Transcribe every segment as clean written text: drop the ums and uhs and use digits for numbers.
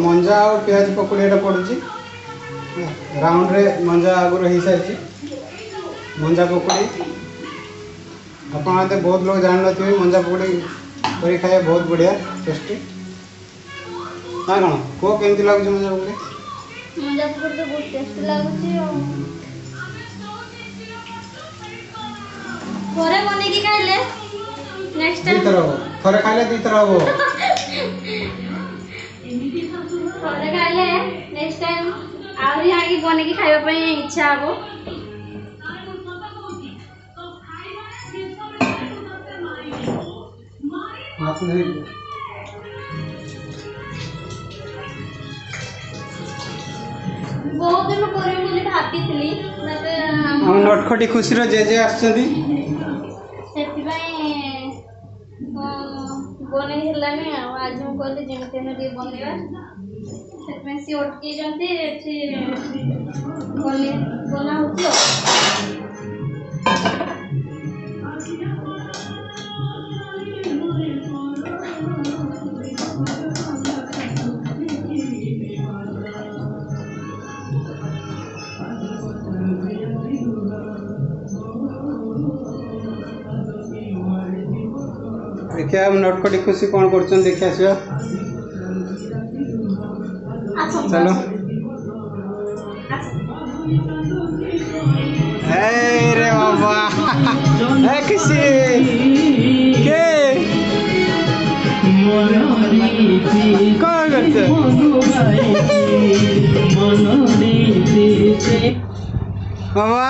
मंजा और प्याज पकौड़ी पड़ुची राउंड रे मंजा आगुरी हो सारी मंजा पकौड़ी आप बहुत लोग जान नी मंजा पकौड़ी कर खाए बहुत बढ़िया टेस्टी ना कौन कौ केमती लगुच मंजा पकौड़ी मंजा पकौड़ी तो बहुत टेस्टी लगुच घरे बने की खाइले नेक्स्ट टाइम थरे खाइले दी थर हम थरे खाइले नेक्स्ट टाइम आउरी आगे बने की खाइबा पई इच्छा हबो हाथ नहीं बहुत दिन करे बोली भाबी थली मते हम नटखटी खुशी रो जे आछथि सेति पई बने हेलानी आज हम कहले जेमते न दे बनेबा सेति में सी ओटके जंती एठी बना होती देखिए हम नटखटी खुशी कौन कर देखिए आसिया चलो रे बाबा है किसी के कौन करते बाबा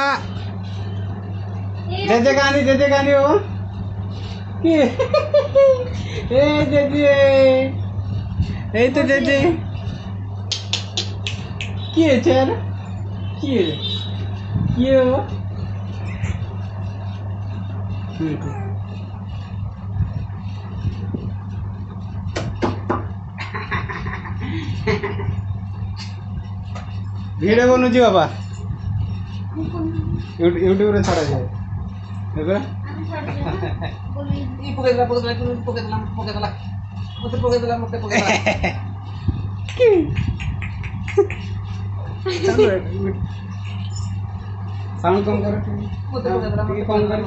जे गानी हो ए जेजे ए तो जेजे किए चल किए हो वीडियो बनूची बाबा यूट्यूब रे छाड़ा जाए देखो साउंड कम करो कम कर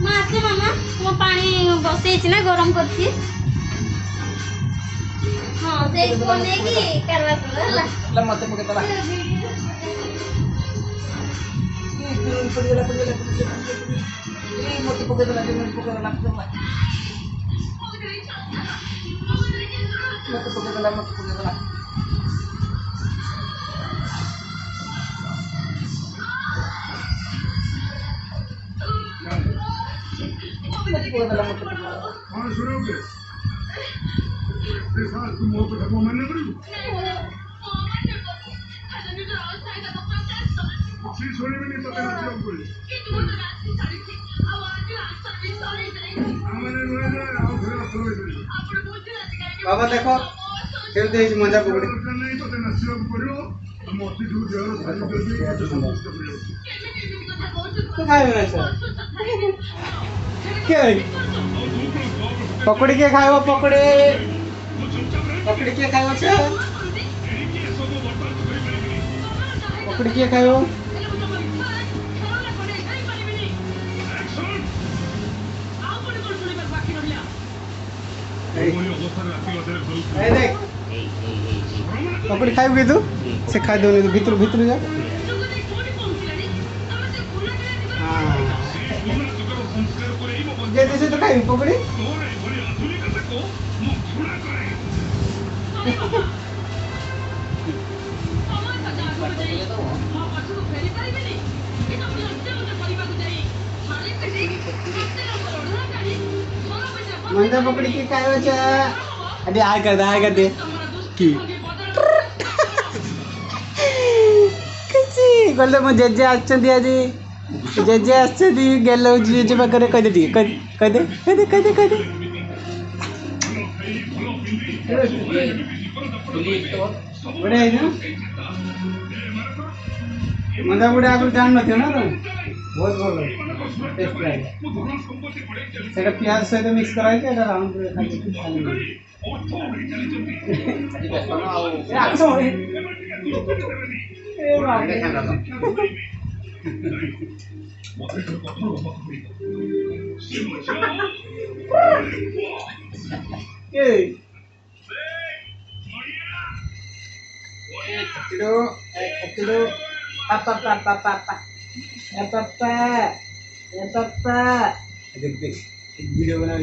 मासे मामा मो पानी बसई ना गरम करछि हां से कोने की करवा पड़ला मत पके तला मत पके तला बाबा देखो केमती है मंजा पकड़ी पकड़ी के खाइबो पकड़ी के खाइबो से पकड़ी के खाइबो देख पकड़ी खाइबो तू से खाइ दो नहीं भीतर भीतर जा हां जे जैसे तो खाइबो पकड़ी मंदा पकड़ी के काय बचा अरे आय कर दे की किसी गले मो जेजे आछंती आज जेजे आछंती गेलो जेजे पाखरे कह दे ठीक कह दे बड़े है ना मंदा बुढ़े आगु जान नथियो ना तुम बहुत भल टेस्ट लागे सेटा प्याज सहित मिक्स कराई के एटा राउंड पूरे खाली देख वीडियो बना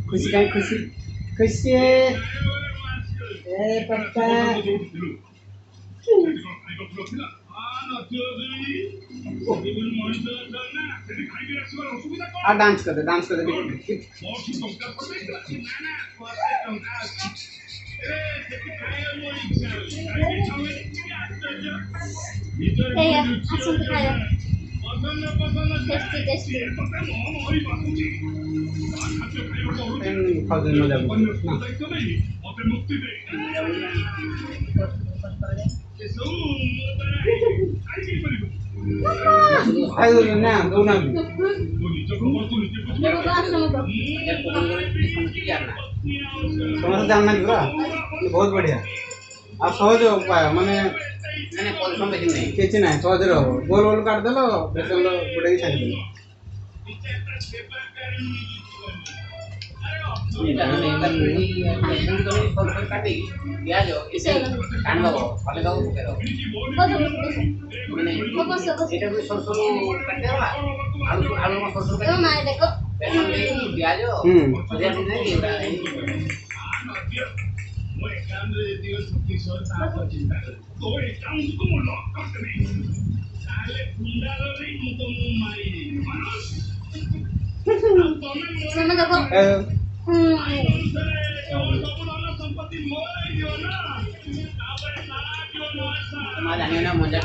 खुशी कहीं खुशी पापा डांस कर दे टेस्टी समस्त जानना पूरा बहुत बढ़िया आ सहज उपाय माने किसी ना सहज गोल गोल काट देल बेसन बुड़े छाड़ी मजा